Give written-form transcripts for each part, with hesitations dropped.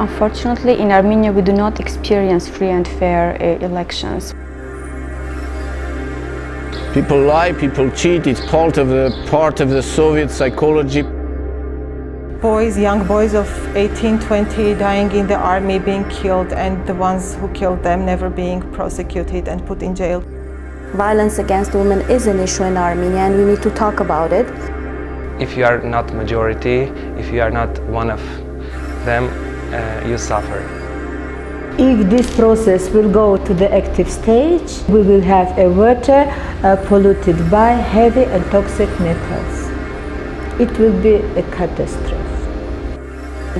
Unfortunately, in Armenia, we do not experience free and fair elections. People lie, people cheat, it's part of the Soviet psychology. Boys, young boys of 18, 20 dying in the army, being killed, and the ones who killed them never being prosecuted and put in jail. Violence against women is an issue in Armenia and we need to talk about it. If you are not majority, if you are not one of them, you suffer. If this process will go to the active stage, we will have a water polluted by heavy and toxic metals. It will be a catastrophe.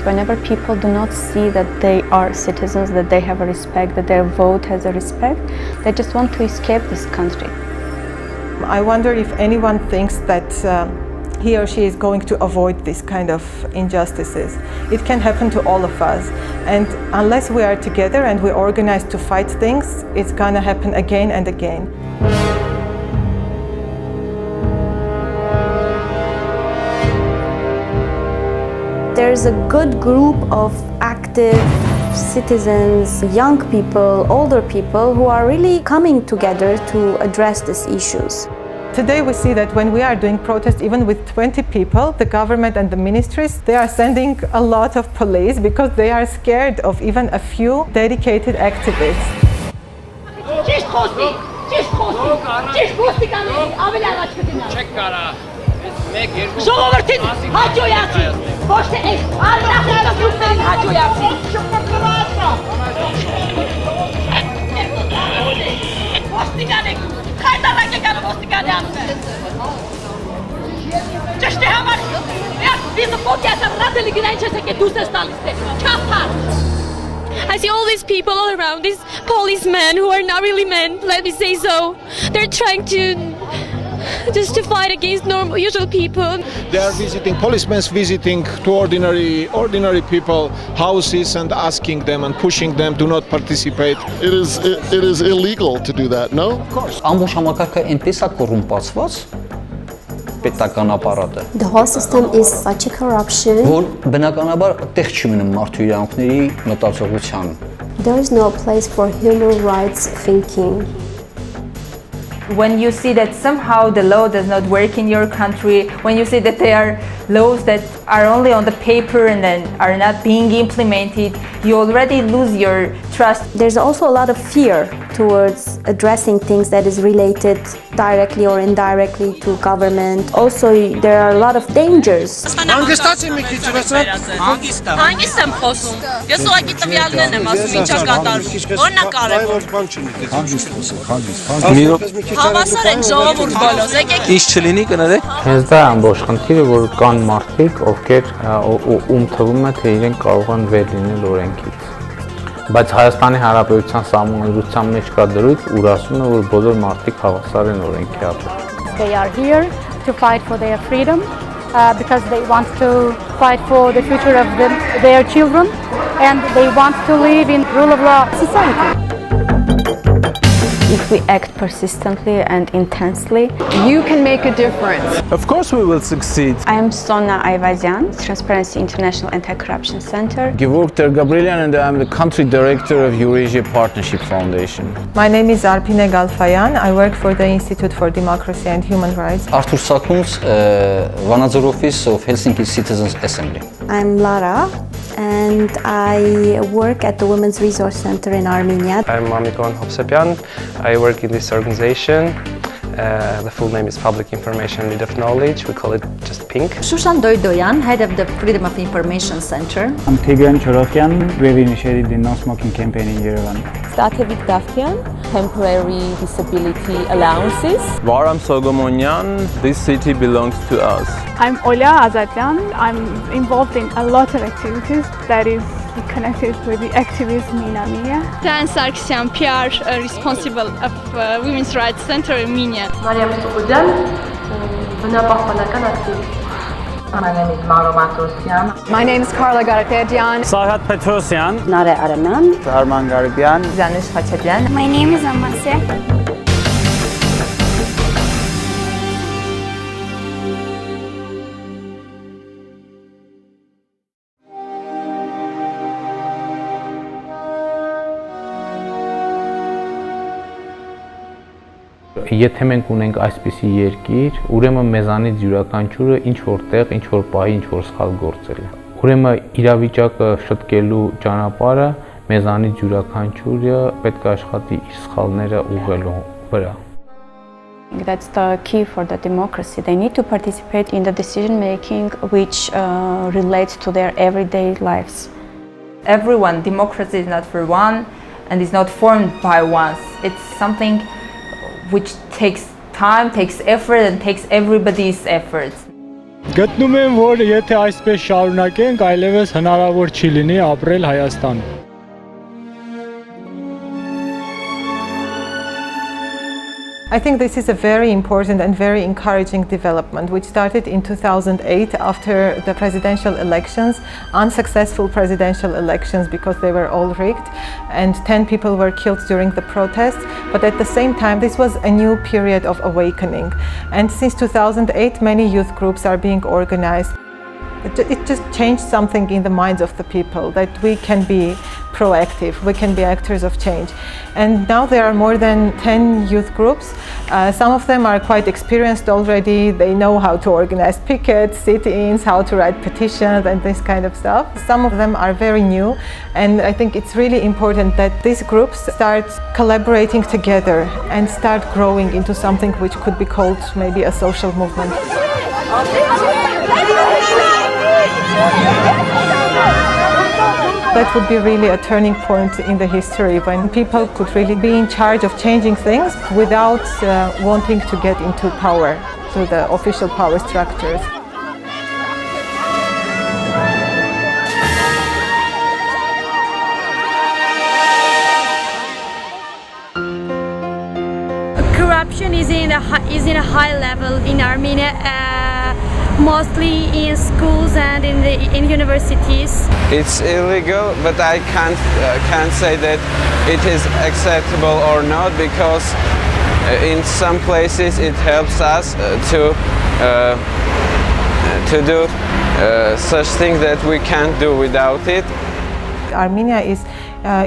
Whenever people do not see that they are citizens, that they have a respect, that their vote has a respect, they just want to escape this country. I wonder if anyone thinks that he or she is going to avoid this kind of injustices. It can happen to all of us, and unless we are together and we organize to fight things, it's gonna happen again and again. There's a good group of active citizens, young people, older people who are really coming together to address these issues. Today we see that when we are doing protests, even with 20 people, the government and the ministries, they are sending a lot of police because they are scared of even a few dedicated activists. I see all these people all around, these policemen who are not really men, let me say so. They're trying to just to fight against normal, usual people. They are visiting, policemen visiting to ordinary people houses and asking them and pushing them to not participate. It is illegal to do that, no? Of course. Ամբողջ համակարգը այնպես է կոռումպացված պետական ապարատը. The whole system is such a corruption. Որ բնականաբար տեղ չի մնում մարդու իրավունքների մտածողության. There is no place for human rights thinking. When you see that somehow the law does not work in your country, when you see that there are laws that are only on the paper and then are not being implemented, you already lose your trust. There's also a lot of fear towards addressing things that is related directly or indirectly to government. Also, there are a lot of dangers. Ինչ չլինի կներեք։ Հենց դա ամբողջ խնդիրը, որ կան մարդիկ, ովքեր ում թվում է, թե իրենք կարող են վեր լինել օրենքից։ Բայց Հայաստանի Հանրապետության սահմանադրության մեջ կա դրույթ, ուր ասում է, որ բոլոր մարդիկ հավասար են օրենքի առջև։ They are here to fight for their freedom because they want to fight for the future of their children and they want to live in rule of law society. If we act persistently and intensely, you can make a difference. Of course we will succeed. I am Sona Ayvazyan, Transparency International Anti-Corruption Center. Gevorg Tergabrelian and I am the country director of Eurasia Partnership Foundation. My name is Arpine Galfayan. I work for the Institute for Democracy and Human Rights. Arthur Sakuns, Vanadzor Office of Helsinki Citizens Assembly. I'm Lara and I work at the Women's Resource Center in Armenia. I'm Mamikon Hovsepian. I work in this organization. The full name is Public Information Lead of Knowledge. We call it just PINK. Shushan Doidoyan, head of the Freedom of Information Center. I'm Tigran Chorokyan. We've initiated the No Smoking campaign in Yerevan. Statevik Daftian, temporary disability allowances. Varam Sogomonyan, this city belongs to us. I'm Olia Azatyan. I'm involved in a lot of activities that is connected with the activism in Armenia. Dan Sarkisyan, PR responsible of Women's Rights Center in Armenia. Mariam Sukudan, բնապահպանական activist. My name is Mauro Matrosyan. My name is Carla Garapedian. Sarhat Petrosyan. Nare Araman. Arman Garibian. Zanush Khachatyan. My name is Amasya. Եթե մենք ունենք այսպիսի երկիր, ուրեմն մեզանից յուրաքանչյուրը ինչ որտեղ, ինչ որ պահի, ինչ որ սխալ գործել է։ Ուրեմն իրավիճակը շտկելու ճանապարհը մեզանից յուրաքանչյուրը պետք է աշխատի իր սխալները ուղղելու վրա։ That's the key for the democracy. They need to participate in the decision making which relates to their everyday lives. Everyone, democracy is not for one and is not formed by once. It's something which takes time, takes effort and takes everybody's efforts. Գտնում եմ, որ եթե այսպես շարունակենք, այլևս հնարավոր չի լինի ապրել Հայաստանում։ I think this is a very important and very encouraging development, which started in 2008 after the presidential elections, unsuccessful presidential elections because they were all rigged, and 10 people were killed during the protests. But at the same time, this was a new period of awakening. And since 2008, many youth groups are being organized. It just changed something in the minds of the people that we can be proactive, we can be actors of change. And now there are more than 10 youth groups. Some of them are quite experienced already. They know how to organize pickets, sit-ins, how to write petitions and this kind of stuff. Some of them are very new, and I think it's really important that these groups start collaborating together and start growing into something which could be called maybe a social movement. That would be really a turning point in the history when people could really be in charge of changing things without wanting to get into power, to the official power structures. Corruption is in a high level in Armenia. Mostly in schools and in universities. It's illegal, but I can't say that it is acceptable or not, because in some places it helps us to do such things that we can't do without it. Armenia is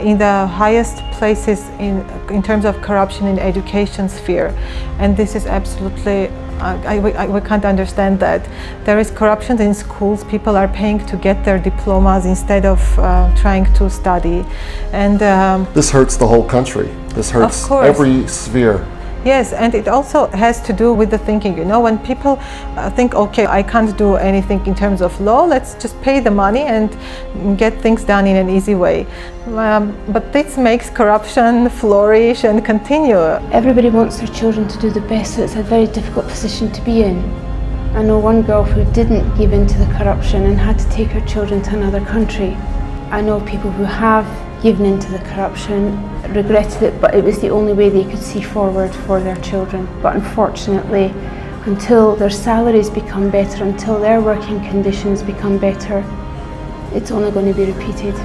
in the highest places in terms of corruption in education sphere, and this is absolutely we can't understand that. There is corruption in schools. People are paying to get their diplomas instead of trying to study, and this hurts the whole country. This hurts every sphere. Yes, and it also has to do with the thinking, you know, when people think, okay, I can't do anything in terms of law, let's just pay the money and get things done in an easy way. But this makes corruption flourish and continue. Everybody wants their children to do the best, so it's a very difficult position to be in. I know one girl who didn't give in to the corruption and had to take her children to another country. I know people who have given into the corruption, regretted it, but it was the only way they could see forward for their children. But unfortunately, until their salaries become better, until their working conditions become better, it's only going to be repeated.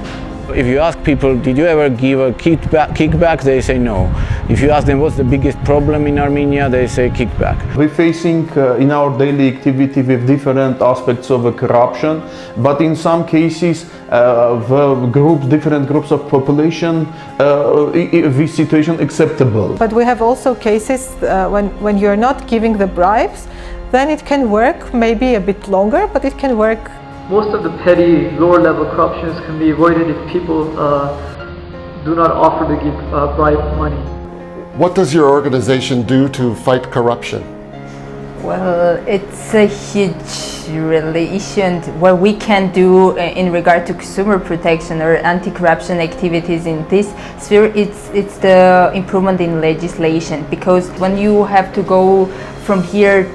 If you ask people, did you ever give a kickback? They say no. If you ask them what's the biggest problem in Armenia, they say kickback. We're facing in our daily activity with different aspects of corruption, but in some cases, different groups of population, this situation acceptable. But we have also cases when you're not giving the bribes, then it can work maybe a bit longer, but it can work. Most of the petty, lower-level corruptions can be avoided if people do not offer to give bribe money. What does your organization do to fight corruption? Well, it's a huge really issue, and what we can do in regard to consumer protection or anti-corruption activities in this sphere, it's the improvement in legislation, because when you have to go from here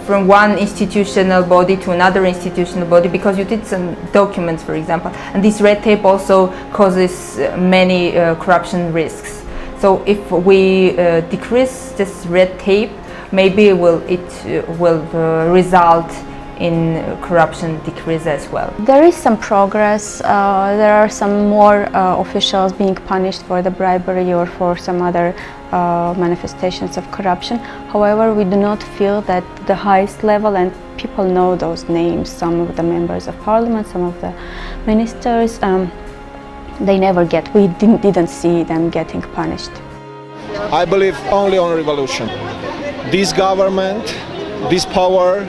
from one institutional body to another institutional body because you did some documents, for example, and this red tape also causes many corruption risks. So if we decrease this red tape, maybe it will result in corruption decrease as well. There is some progress. There are some more officials being punished for the bribery or for some other manifestations of corruption. However, we do not feel that the highest level, and people know those names, some of the members of parliament, some of the ministers, we didn't see them getting punished. I believe only on revolution. This government, this power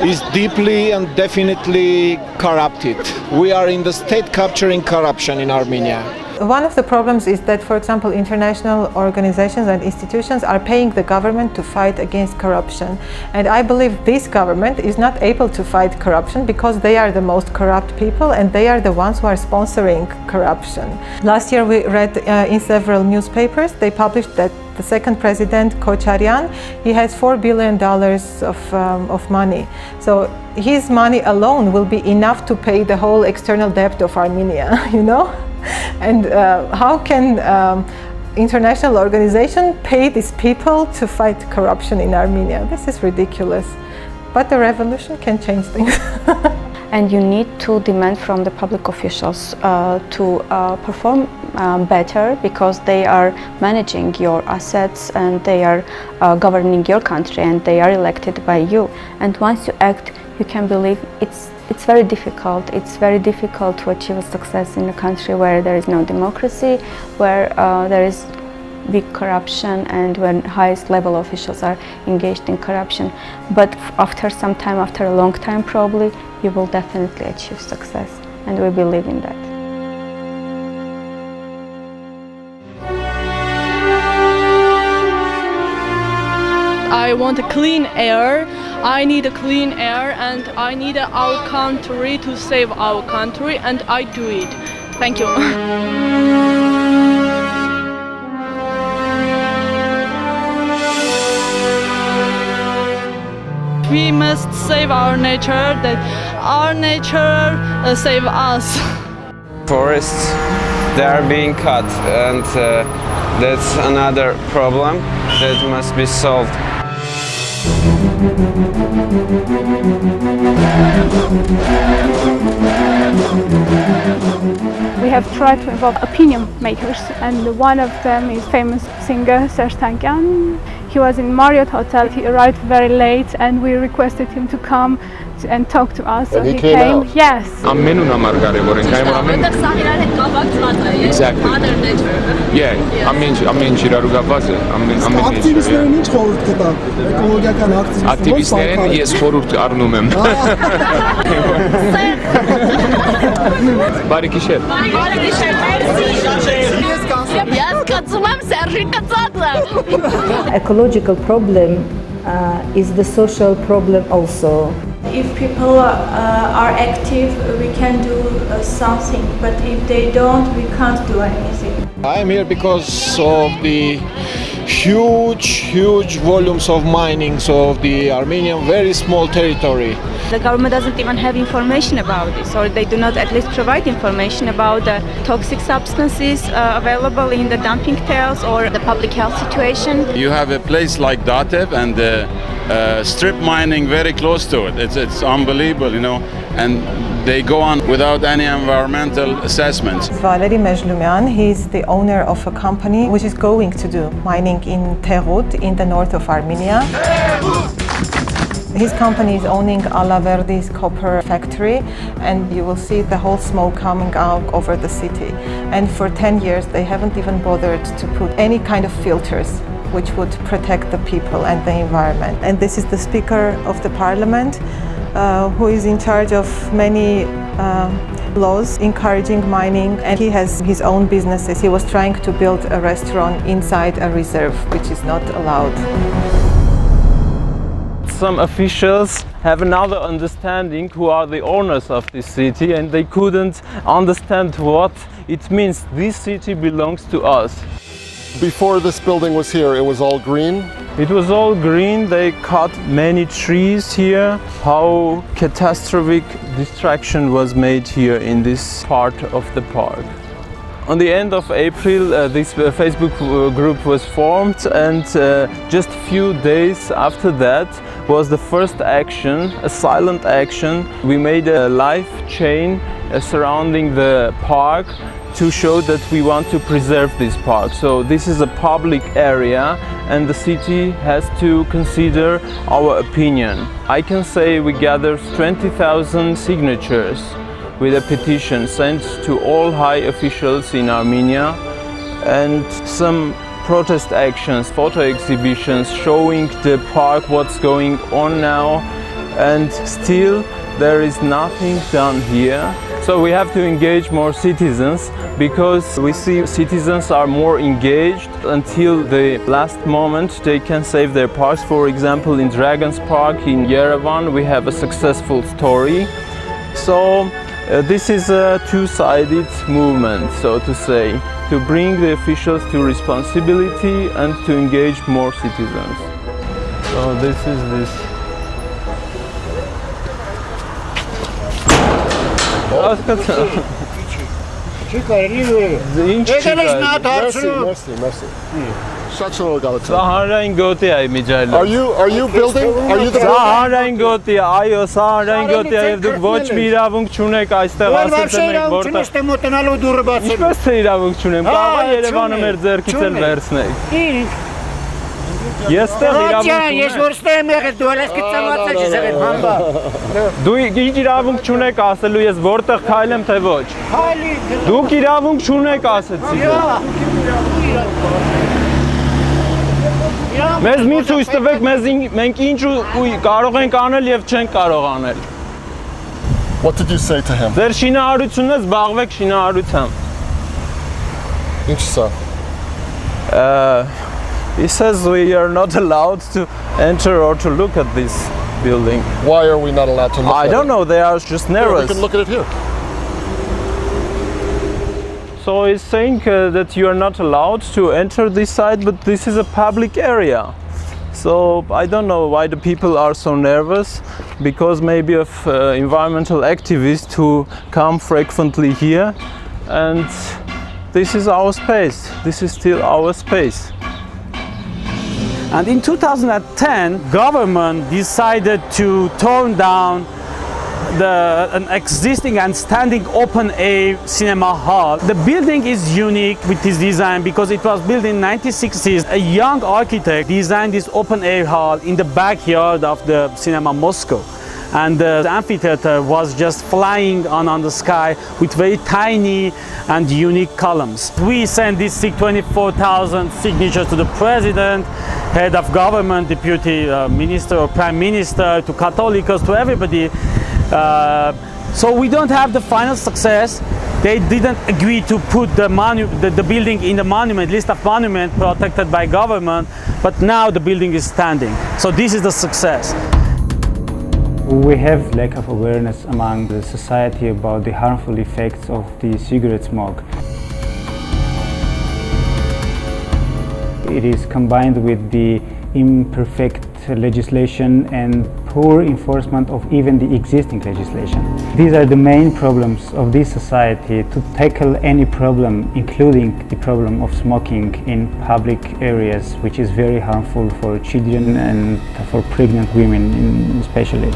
is deeply and definitely corrupted. We are in the state capturing corruption in Armenia. One of the problems is that, for example, international organizations and institutions are paying the government to fight against corruption. And I believe this government is not able to fight corruption because they are the most corrupt people and they are the ones who are sponsoring corruption. Last year we read in several newspapers, they published that the second president, Kocharyan, he has $4 billion of money. So his money alone will be enough to pay the whole external debt of Armenia, you know? And how can international organization pay these people to fight corruption in Armenia? This is ridiculous. But the revolution can change things. And you need to demand from the public officials to perform better, because they are managing your assets and they are governing your country and they are elected by you. And once you act, you can believe it's very difficult. It's very difficult to achieve a success in a country where there is no democracy, where there is big corruption and when highest level officials are engaged in corruption. But after some time, after a long time probably, you will definitely achieve success, and we believe in that. I want a clean air. I need a clean air, and I need our country to save our country, and I do it. Thank you. We must save our nature, that our nature save us. Forests, they are being cut, and that's another problem that must be solved. We have tried to involve opinion makers, and one of them is famous singer Serj. He was in Marriott Hotel. He arrived very late, and we requested him to come and talk to us. So he came. Yes. Exactly. Yeah. Activistներին ես խորհուրդ առնում եմ։ Բարի գիշեր։ Բարի գիշեր, մերսի։ Ecological problem is the social problem also. If people are active, we can do something, but if they don't, we can't do anything. I am here because of the huge volumes of mining of the Armenian very small territory. The government doesn't even have information about this, or they do not at least provide information about the toxic substances available in the dumping tails or the public health situation. You have a place like Datev and strip mining very close to it. It's unbelievable, you know, and they go on without any environmental assessments. Valery Mejlumian, he's the owner of a company which is going to do mining in Terut in the north of Armenia. His company is owning Alaverdi's copper factory, and you will see the whole smoke coming out over the city. And for 10 years they haven't even bothered to put any kind of filters which would protect the people and the environment. And this is the Speaker of the Parliament, who is in charge of many laws encouraging mining, and he has his own businesses. He was trying to build a restaurant inside a reserve, which is not allowed. Some officials have another understanding who are the owners of this city, and they couldn't understand what it means. This city belongs to us. Before this building was here, it was all green? It was all green. They cut many trees here. How catastrophic destruction was made here in this part of the park. On the end of April, this Facebook group was formed, and just a few days after that was the first action, a silent action. We made a live chain surrounding the park to show that we want to preserve this park. So this is a public area, and the city has to consider our opinion. I can say we gathered 20,000 signatures with a petition sent to all high officials in Armenia, and some protest actions, photo exhibitions showing the park, what's going on now, and still there is nothing done here. So we have to engage more citizens, because we see citizens are more engaged until the last moment they can save their parks. For example, in Dragons Park in Yerevan we have a successful story. So this is a two-sided movement, so to say, to bring the officials to responsibility and to engage more citizens. So this is this. Are you building? Are you the Սահարային գոտի, այո, սահարային գոտի, եւ դուք ոչ մի իրավունք չունեք այստեղ ասել եք որտեղ։ Ինչպես թե իրավունք չունեմ, կարող է Երևանը մեր ձեռքից էլ վերցնեք։ Ես տեղ իրավունք չունեմ։ Ես որստեղ եմ եղել, դու ալես կծամացա չես եղել, համբա։ Դու ինչ իրավունք չունեք ասելու, ես որտեղ քայլեմ, թե ոչ։ Դուք իրավունք չունեք ասեցիք։ Մեզ մի ցույց տվեք, մենք ինչ կարող ենք անել եւ չենք կարող անել։ What did you say to him? Ձեր շինարարությունն է, զբաղվեք շինարարությամբ։ Ինչ սա։ He says we are not allowed to enter or to look at this building. Why are we not allowed to look at it? I don't know, they are just nervous. We can look at it here. So he's saying that you are not allowed to enter this site, but this is a public area. So I don't know why the people are so nervous, because maybe of environmental activists who come frequently here, and this is our space. This is still our space. And in 2010, government decided to torn down an existing and standing open-air cinema hall. The building is unique with this design because it was built in 1960s. A young architect designed this open-air hall in the backyard of the cinema Moscow. And the amphitheater was just flying on the sky with very tiny and unique columns. We sent this 24,000 signatures to the president, head of government, deputy minister or prime minister, to Catholicos, to everybody. So we don't have the final success. They didn't agree to put the building in the monument list of monuments protected by government, but now the building is standing. So this is the success. We have lack of awareness among the society about the harmful effects of the cigarette smoke. It is combined with the imperfect legislation and poor enforcement of even the existing legislation. These are the main problems of this society to tackle any problem, including the problem of smoking in public areas, which is very harmful for children and for pregnant women especially.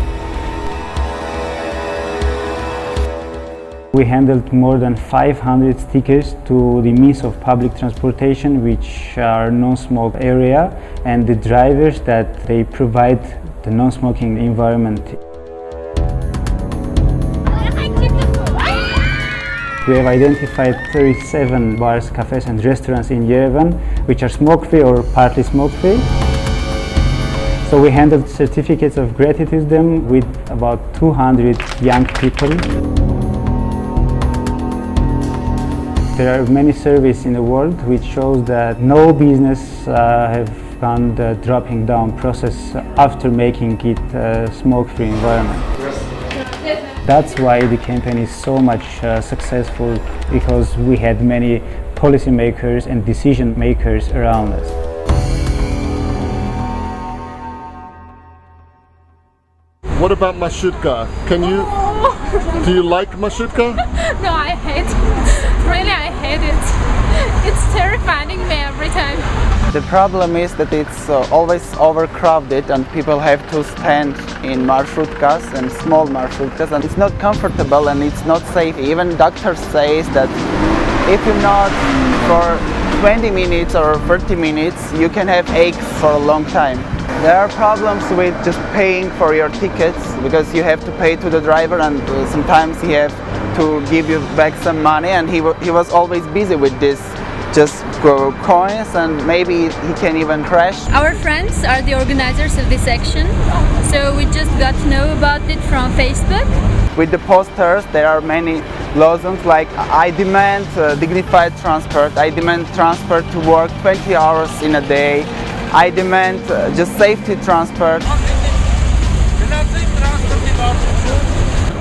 We handled more than 500 stickers to the means of public transportation, which are non-smoke area, and the drivers that they provide the non-smoking environment. We have identified 37 bars, cafes and restaurants in Yerevan which are smoke-free or partly smoke-free. So we handled certificates of gratitude them with about 200 young people. There are many surveys in the world which shows that no business have gone the dropping down process after making it a smoke-free environment. That's why the campaign is so much successful, because we had many policymakers and decision makers around us. What about Mashutka? Do you like Mashutka? No, I hate it. Really, I hate it. It's terrifying me every time. The problem is that it's always overcrowded and people have to stand in marshutkas and small marshutkas, and it's not comfortable and it's not safe. Even doctors say that if you're not for 20 minutes or 30 minutes, you can have aches for a long time. There are problems with just paying for your tickets, because you have to pay to the driver, and sometimes he have to give you back some money, and he was always busy with this just coins, and maybe he can even crash. Our friends are the organizers of this action, so we just got to know about it from Facebook. With the posters, there are many lozungs like I demand dignified transport, I demand transport to work 20 hours in a day, I demand just safety transport.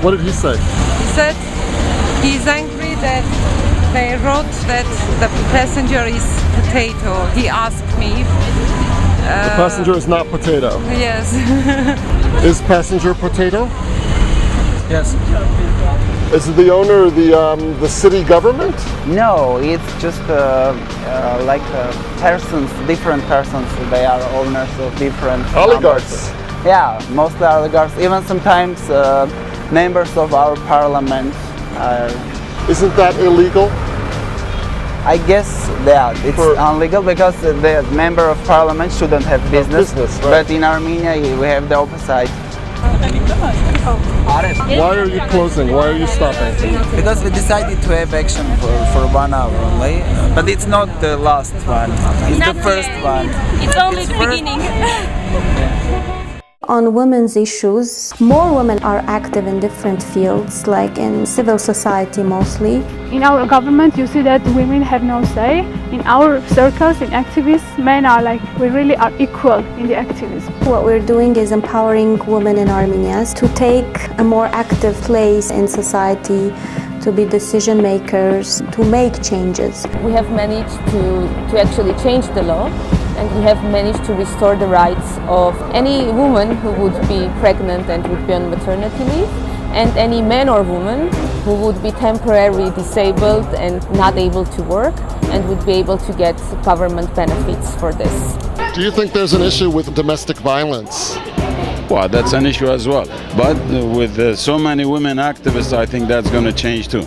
What did he say? He said he's angry that they wrote that the passenger is potato. He asked me if the passenger is not potato. Yes. Is passenger potato? Yes. Is it the owner the city government? No, it's just like persons, different persons. They are owners of different oligarchs. Yeah, mostly oligarchs. Even sometimes members of our parliament are. Isn't that illegal? I guess it's illegal because the member of parliament shouldn't have business. Right. But in Armenia we have the opposite. Why are you closing? Why are you stopping? Because we decided to have action for 1 hour only, but it's not the last one. It's the first one. It's only the beginning. On women's issues, more women are active in different fields, like in civil society mostly. In our government, you see that women have no say. In our circles, in activists, men are we really are equal in the activism. What we're doing is empowering women in Armenia to take a more active place in society, to be decision makers, to make changes. We have managed to actually change the law, and we have managed to restore the rights of any woman who would be pregnant and would be on maternity leave, and any man or woman who would be temporarily disabled and not able to work and would be able to get government benefits for this. Do you think there's an issue with domestic violence? Well, that's an issue as well. But with so many women activists, I think that's going to change too.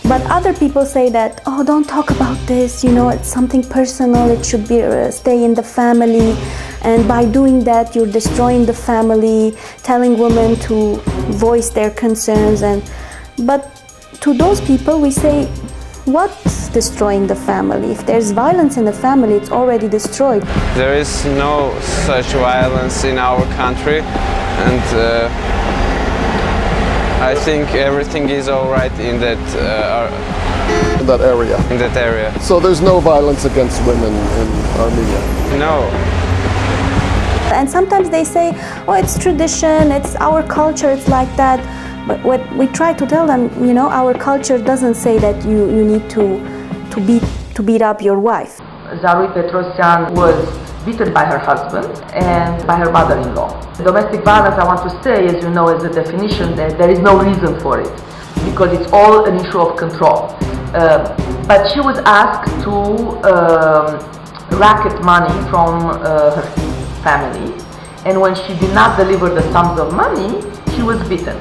But other people say that, oh, don't talk about this, it's something personal, it should be stay in the family. And by doing that, you're destroying the family, telling women to voice their concerns. But to those people, we say, what's destroying the family? If there's violence in the family, it's already destroyed. There is no such violence in our country, and I think everything is all right in that area. In that area. So there's no violence against women in Armenia? No. And sometimes they say, oh, it's tradition, it's our culture, it's like that. But what we try to tell them, our culture doesn't say that you need to beat up your wife. Zarui Petrosyan was beaten by her husband and by her mother-in-law. Domestic violence, I want to say, as you know, as a definition, there is no reason for it because it's all an issue of control. But she was asked to racket money from her family, and when she did not deliver the sums of money, she was beaten.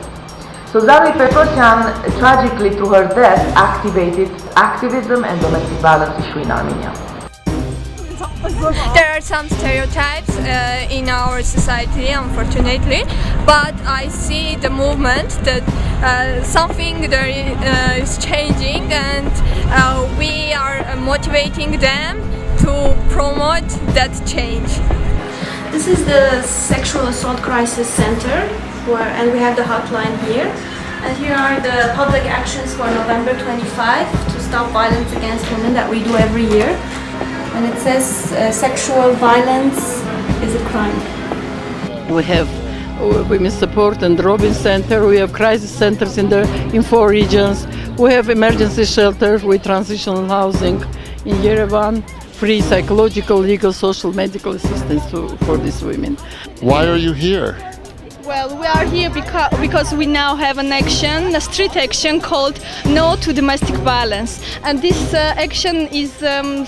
So Zarui Petrosyan, tragically through her death, activated activism and domestic violence issue in Armenia. There are some stereotypes in our society, unfortunately, but I see the movement that something there is changing, and we are motivating them to promote that change. This is the Sexual Assault Crisis Center, and we have the hotline here. And here are the public actions for November 25 to stop violence against women that we do every year. And it says sexual violence is a crime. We have Women's Support and Robin Center. We have crisis centers in 4 regions. We have emergency shelters with transitional housing in Yerevan, free psychological, legal, social, medical assistance for these women. Why are you here? Well, we are here because we now have an action, a street action called No to Domestic Violence. And this action is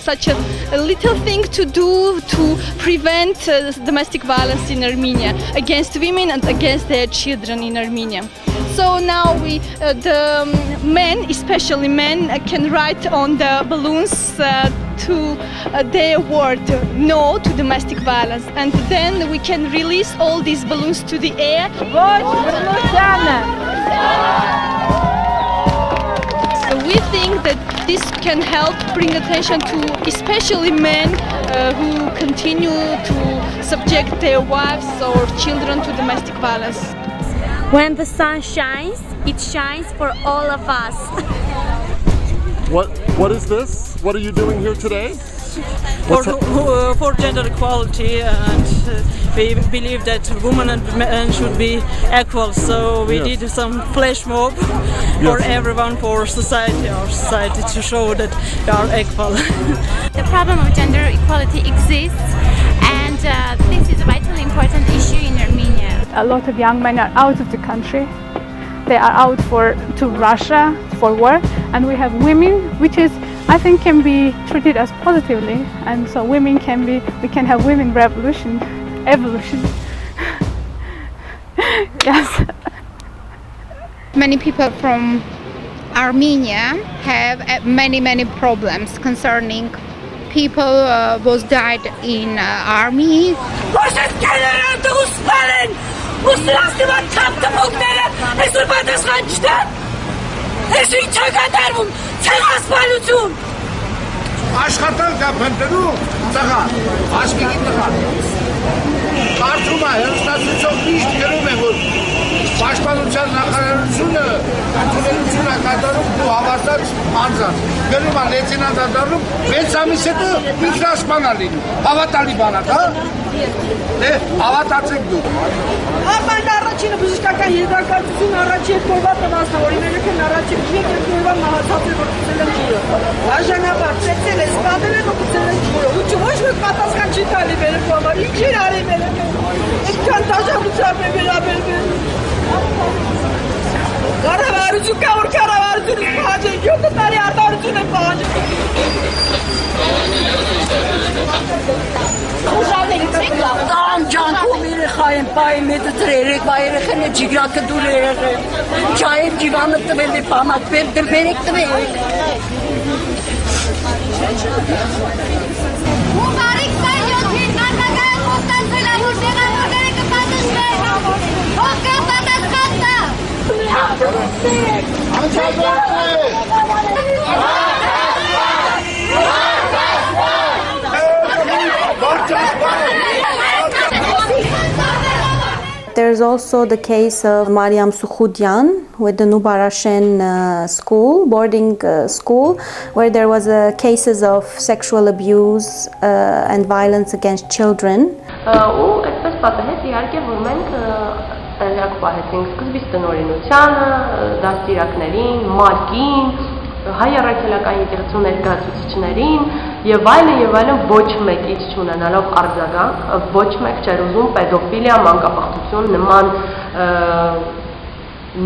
such a little thing to do to prevent domestic violence in Armenia against women and against their children in Armenia. So now the men, especially men, can write on the balloons to their word no to domestic violence, and then we can release all these balloons to the air. So we think that this can can help bring attention to especially men who continue to subject their wives or children to domestic violence. When the sun shines, it shines for all of us. What is this? What are you doing here today? For gender equality, and we believe that women and men should be equal, so we did some flash mob for everyone, for our society to show that we are equal. The problem of gender equality exists, and this is a vitally important issue in Armenia. A lot of young men are out of the country. They are out to Russia for work, and we have women, which is, I think, can be treated as positively, and so we can have women evolution. Yes. Many people from Armenia have many problems concerning people was died in army. Աշխատանք դա բնդրում, ծղա, աշկիկի տղա։ Կարծում է, հեռուստացույցով միշտ գրում է, որ Պաշտպանության նախարարությունը ընդունելություն է կատարում դու հավաստած անձանց։ Գրում է լեյտենանտ դառնում, 6 ամիս հետո ինքնասպան է լինում։ Հավատալի բան է, հա։ Դե հավատացեք դու։ Ապան առաջինը բժշկական եզրակացություն առաջի երկրորդ տվասն է, որ իրենք են առաջի երկրորդ մահացած է, որ գուցել են ջուրը։ Բաժանաբար ծեցել է, սպատել է, որ գուցել են ջուրը։ Ու ոչ մեկ պատասխան չի տալի մեր համար, ինչ էր արի մեր։ Ինչքան դաժանությամբ է վերաբերվել։ Կառավարություն կա, որ կառավարությունը պահանջել, 7 տարի արտարություն է պահանջել։ Ուժաներից եք լավ, տան ջանքում երեխա են պահի մեդը տրերեք, բա երեխեն է ջիգրակը դուր երեխեն, ճայև ջիվանը տվել է պամատվել, դրբերեք տվեք։ Ուղարիք կան 7-ին կարգագայը խոստացվել է, որ դեղավորները կպատշվեն, հոգը պատասխան տա։ There's also the case of Mariam Sukhudyan with the Nubarashen school, boarding school, where there was cases of sexual abuse and violence against children. Ու այդպես պատահեց իհարկե, որ մենք տեղյակ պահեցինք սկզբից տնօրինությանը, դաստիարակներին, մարկին, հայ առաքելական եկեղեցու ներկայացուցիչներին եւ այլն ոչ մեկից չունենալով արձագանք, ոչ մեկ չէր ուզում պեդոֆիլիա, մանկապարտություն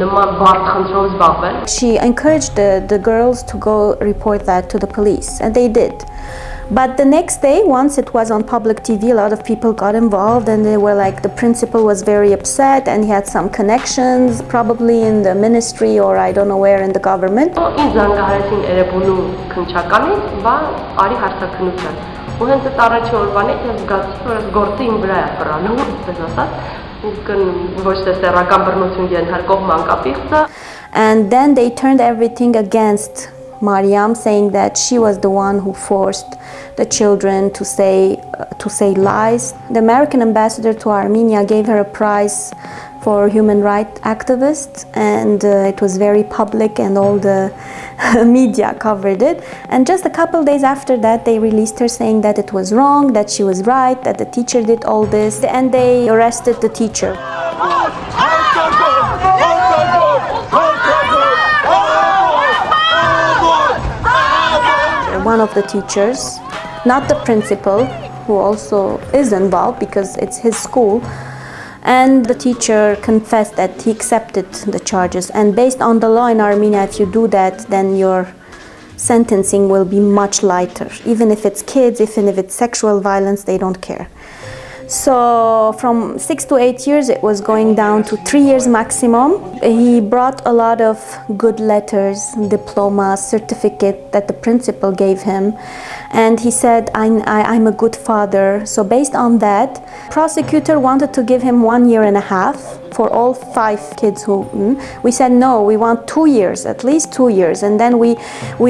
նման բարդ խնդրով զբաղվել. She encouraged the girls to go report that to the police, and they did. But the next day, once it was on public TV, a lot of people got involved, and they were like, the principal was very upset, and he had some connections, probably in the ministry or I don't know where in the government. Ինձ զանգահարեցին Էրեբունու քննչականից, բա արի հարցաքննության։ Ու հենց այդ առաջի օրվանից ես զգացի, որ այս գործը իմ վրա է բռանում, այսպես ասած, ոչ թե սեռական բռնություն ենթարկող մանկապիղծը։ And then they turned everything against Mariam, saying that she was the one who forced the children to say lies. The American ambassador to Armenia gave her a prize for human rights activists, and it was very public, and all the media covered it. And just a couple days after that, they released her saying that it was wrong, that she was right, that the teacher did all this, and they arrested the teacher. One of the teachers, not the principal, who also is involved because it's his school, and the teacher confessed that he accepted the charges. And based on the law in Armenia, if you do that, then your sentencing will be much lighter. Even if it's kids, even if it's sexual violence, they don't care. So from 6 to 8 years, it was going down to 3 years maximum. He brought a lot of good letters, diplomas, certificate that the principal gave him. And he said, I'm a good father. So based on that, prosecutor wanted to give him 1 year and a half for all 5 kids who, we said no, we want 2 years, at least 2 years. And then we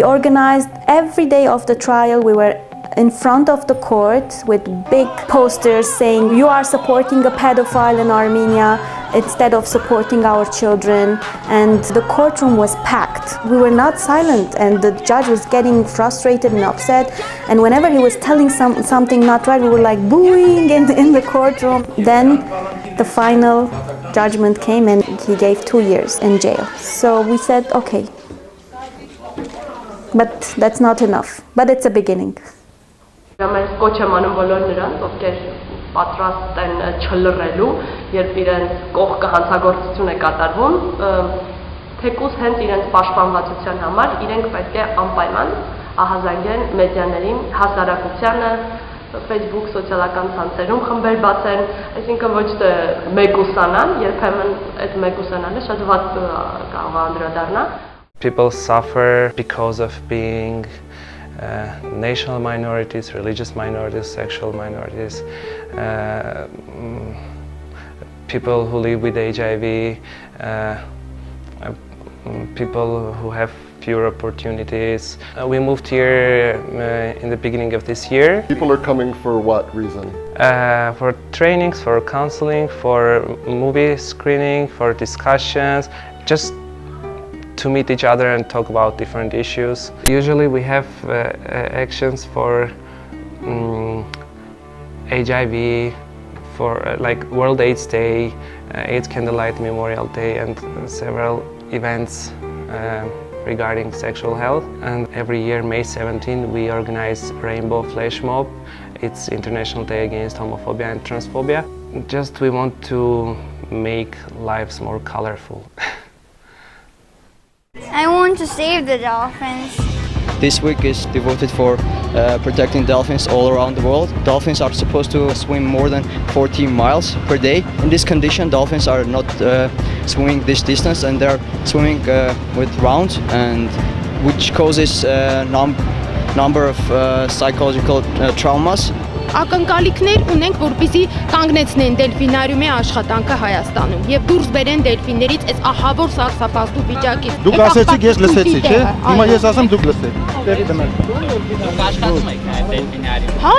organized every day of the trial. We were in front of the court with big posters saying, you are supporting a pedophile in Armenia instead of supporting our children. And the courtroom was packed. We were not silent, and the judge was getting frustrated and upset. And whenever he was telling something not right, we were like booing in the courtroom. Then the final judgment came and he gave 2 years in jail. So we said, okay, but that's not enough, but it's a beginning. Ես կոչ եմ անում բոլոր նրանց, ովքեր պատրաստ են չլռելու, երբ իրենց կողքը հանցագործություն է կատարվում, թեկուզ հենց իրենց պաշտպանվածության համար իրենք պետք է անպայման ահազանգեն մեդիաներին, հասարակությանը, Facebook, սոցիալական ցանցերում խմբեր բացեն, այսինքն ոչ թե մեկուսանան, երբեմն այդ մեկուսանալը շատ վատ կարող է անդրադառնա. People suffer because of being national minorities, religious minorities, sexual minorities, people who live with HIV, people who have fewer opportunities. We moved here in the beginning of this year. People are coming for what reason? For trainings, for counseling, for movie screening, for discussions, just to meet each other and talk about different issues. Usually we have actions for HIV, for like World AIDS Day, AIDS Candlelight Memorial Day, and several events regarding sexual health. And every year, May 17, we organize Rainbow Flash Mob. It's International Day Against Homophobia and Transphobia. Just we want to make lives more colorful. I want to save the dolphins. This week is devoted for protecting dolphins all around the world. Dolphins are supposed to swim more than 14 miles per day. In this condition, dolphins are not swimming this distance, and they're swimming with rounds, and which causes number of psychological traumas. Ակնկալիքներ ունենք, որպեսզի կանգնեցնեն դելֆինարիումի աշխատանքը Հայաստանում եւ դուրս բերեն դելֆիններից այս ահավոր սարսափազդու վիճակից։ Դուք ասեցիք, ես լսեցի, չէ՞։ Հիմա ես ասեմ, դուք լսեք։ Տեղի դնեք։ Դուք աշխատում եք դելֆինարիում։ Հա,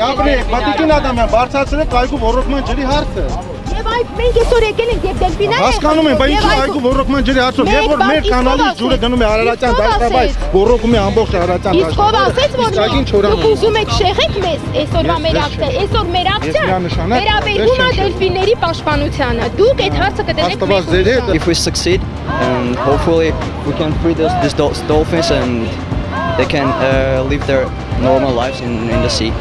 Ապրեք, մատիկին ադամ եմ, բարձրացրեք այգու ոռոգման ջրի հարցը։ Եվ այդ մենք այսօր եկել ենք եւ դելֆինարը։ Հասկանում եմ, բայց ինչու այգու ոռոգման ջրի հարցով, երբ որ մեր կանալից ջուրը գնում է Արարատյան դաշտաբայց, ոռոգում է ամբողջ Արարատյան դաշտը։ Իսկ ով ասեց, որ դուք ուզում եք շեղեք մեզ այսօրվա մեր ակցիա, այսօր մեր ակցիան վերաբերում է դելֆինների պաշտպանությանը։ Դուք այդ հարցը կտենեք մեզ։ If we succeed, and hopefully we can free these dolphins and they can live their normal lives in the sea.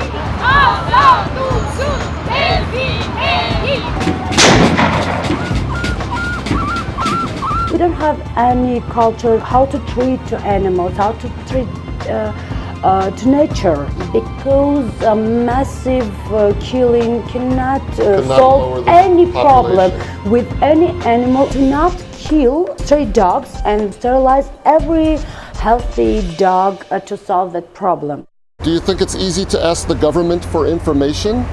We don't have any culture how to treat animals, how to treat to nature, because a massive killing cannot solve any problem with any animal. Do not kill stray dogs and sterilize every healthy dog to solve that problem. Do you think it's easy to ask the government for information?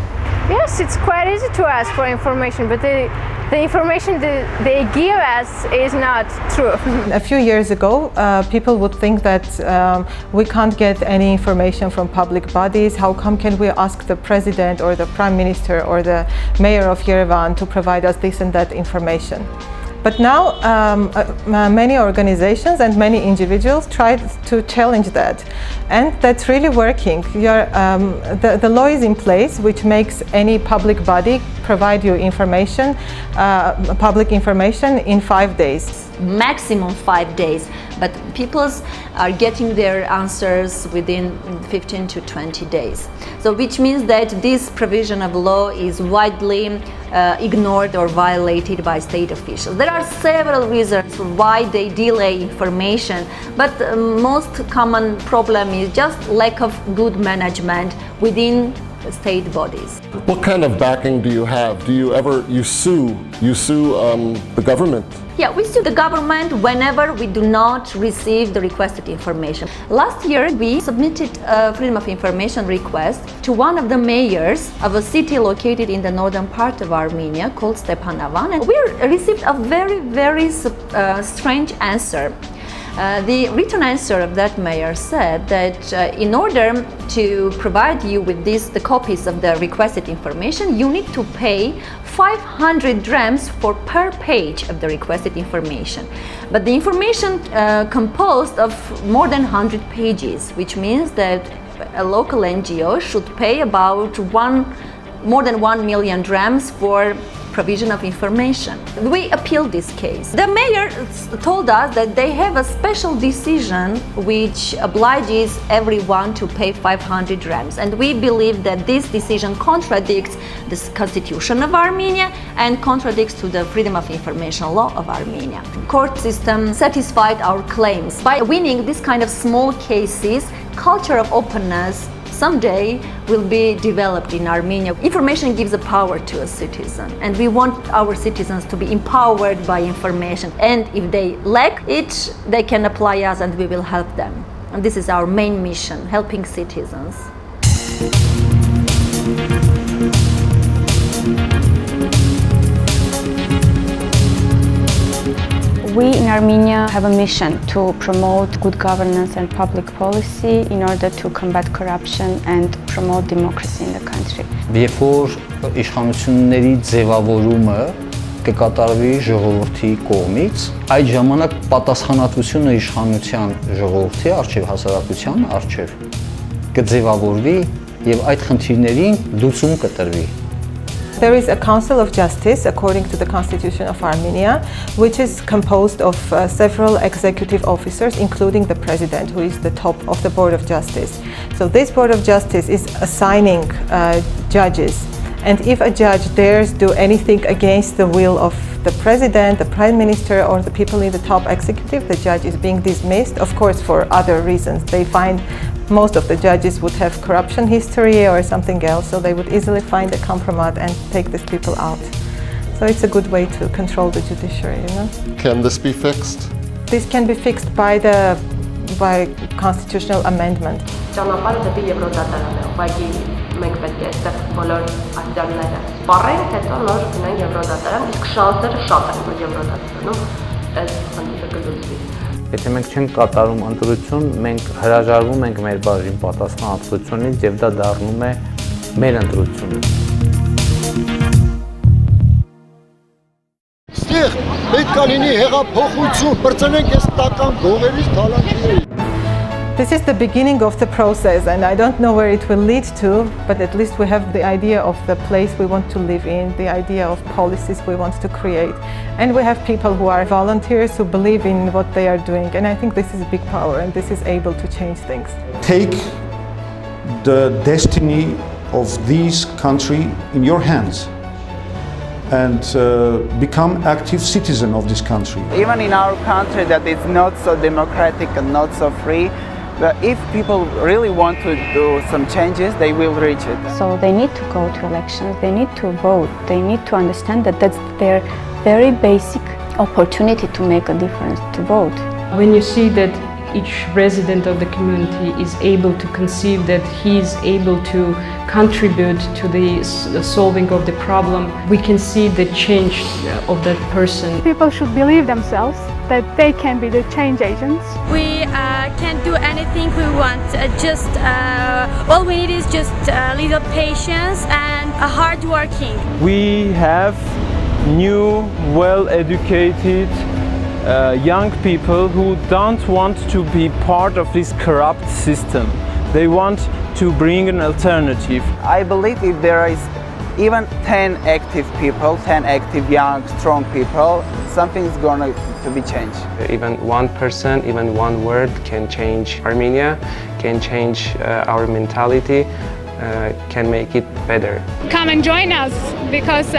Yes, it's quite easy to ask for information, but the information that they give us is not true. A few years ago, people would think that we can't get any information from public bodies. How come can we ask the president or the prime minister or the mayor of Yerevan to provide us this and that information? But now many organizations and many individuals try to challenge that, and that's really working. The law is in place which makes any public body provide you information, public information in 5 days. Maximum 5 days. but people are getting their answers within 15 to 20 days. So which means that this provision of law is widely ignored or violated by state officials. There are several reasons why they delay information, but the most common problem is just lack of good management within state bodies. What kind of backing do you have? Do you sue the government? Yeah, we sue the government whenever we do not receive the requested information. Last year, we submitted a Freedom of Information request to one of the mayors of a city located in the northern part of Armenia called Stepanavan, and we received a very strange answer. The written answer of that mayor said that in order to provide you with the copies of the requested information, you need to pay 500 drams for per page of the requested information. But the information composed of more than 100 pages, which means that a local NGO should pay about more than 1 million drams for provision of information. We appealed this case. The mayor told us that they have a special decision which obliges everyone to pay 500 drams, and we believe that this decision contradicts the constitution of Armenia and contradicts to the Freedom of Information law of Armenia. The court system satisfied our claims. By winning this kind of small cases, culture of openness someday will be developed in Armenia. Information gives a power to a citizen, and we want our citizens to be empowered by information. And if they lack it, they can apply us and we will help them. And this is our main mission, helping citizens. We in Armenia have a mission to promote good governance and public policy in order to combat corruption and promote democracy in the country. Երբ որ իշխանությունների ձևավորումը կկատարվի ժողովրդի կողմից, այդ ժամանակ պատասխանատվությունը իշխանության ժողովրդի առջև, հասարակության առջև կձևավորվի եւ այդ խնդիրներին լուծում կտրվի. There is a Council of Justice, according to the Constitution of Armenia, which is composed of several executive officers, including the President, who is the top of the Board of Justice. So this Board of Justice is assigning judges, and if a judge dares do anything against the will of the President, the Prime Minister, or the people in the top executive, the judge is being dismissed, of course for other reasons. They find most of the judges would have corruption history or something else, so they would easily find a compromise and take these people out. So it's a good way to control the judiciary, you know. Can this be fixed? This can be fixed by constitutional amendment. Ճանապարհը դեպի Եվրոդատարան է, ուղղակի մենք պետք է այստեղ բոլոր ատյալները սպառենք, հետո նոր գնանք Եվրոդատարան, իսկ շանսերը շատ են, որ Եվրոդատարանում այս խնդիրը կլուծվի։ Եթե մենք չենք կատարում ընտրություն, մենք հրաժարվում ենք մեր բաժին պատասխանատվությունից եւ դա դառնում է մեր ընտրությունը։ Ստեղ պետք է լինի հեղափոխություն, բրծնենք այս տական գողերից թալանքների։ This is the beginning of the process, and I don't know where it will lead to, but at least we have the idea of the place we want to live in, the idea of policies we want to create. And we have people who are volunteers who believe in what they are doing, and I think this is a big power, and this is able to change things. Take the destiny of this country in your hands and become active citizen of this country. Even in our country that is not so democratic and not so free, but if people really want to do some changes, they will reach it. So they need to go to elections, they need to vote, they need to understand that that's their very basic opportunity to make a difference, to vote. When you see that each resident of the community is able to conceive that he is able to contribute to the solving of the problem, we can see the change of that person. People should believe themselves that they can be the change agents. We can't do anything we want, all we need is just a little patience and a hard working. We have new, well-educated young people who don't want to be part of this corrupt system. They want to bring an alternative. I believe if there is even 10 active people, 10 active young, strong people, something's going to be changed. Even one person, even one word can change Armenia, can change our mentality, can make it better. Come and join us, because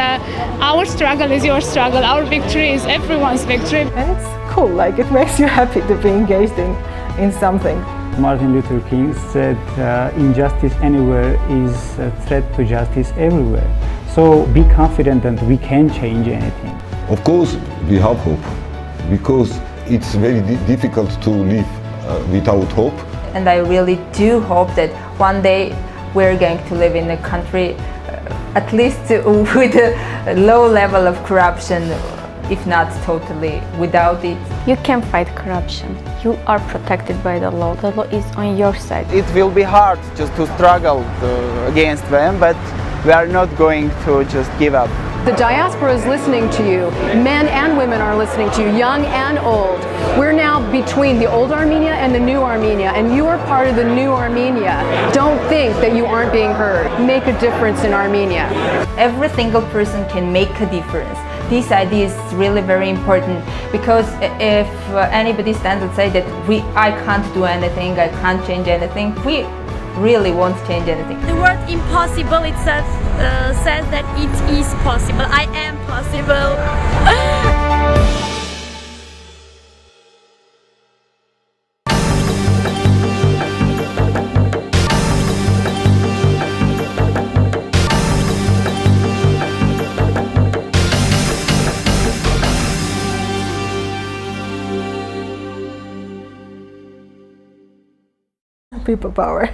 our struggle is your struggle, our victory is everyone's victory. And it's cool, like it makes you happy to be engaged in something. Martin Luther King said, injustice anywhere is a threat to justice everywhere. So be confident that we can change anything. Of course, we have hope, because it's very difficult to live without hope. And I really do hope that one day we're going to live in a country at least with a low level of corruption, if not totally without it. You can fight corruption. You are protected by the law. The law is on your side. It will be hard just to struggle against them, but we are not going to just give up. The diaspora is listening to you. Men and women are listening to you, young and old. We're now between the old Armenia and the new Armenia, and you are part of the new Armenia. Don't think that you aren't being heard. Make a difference in Armenia. Every single person can make a difference. This idea is really very important, because if anybody stands and says that I can't do anything, I can't change anything, we really won't change anything. The word impossible itself says that it is possible. I am possible. People power.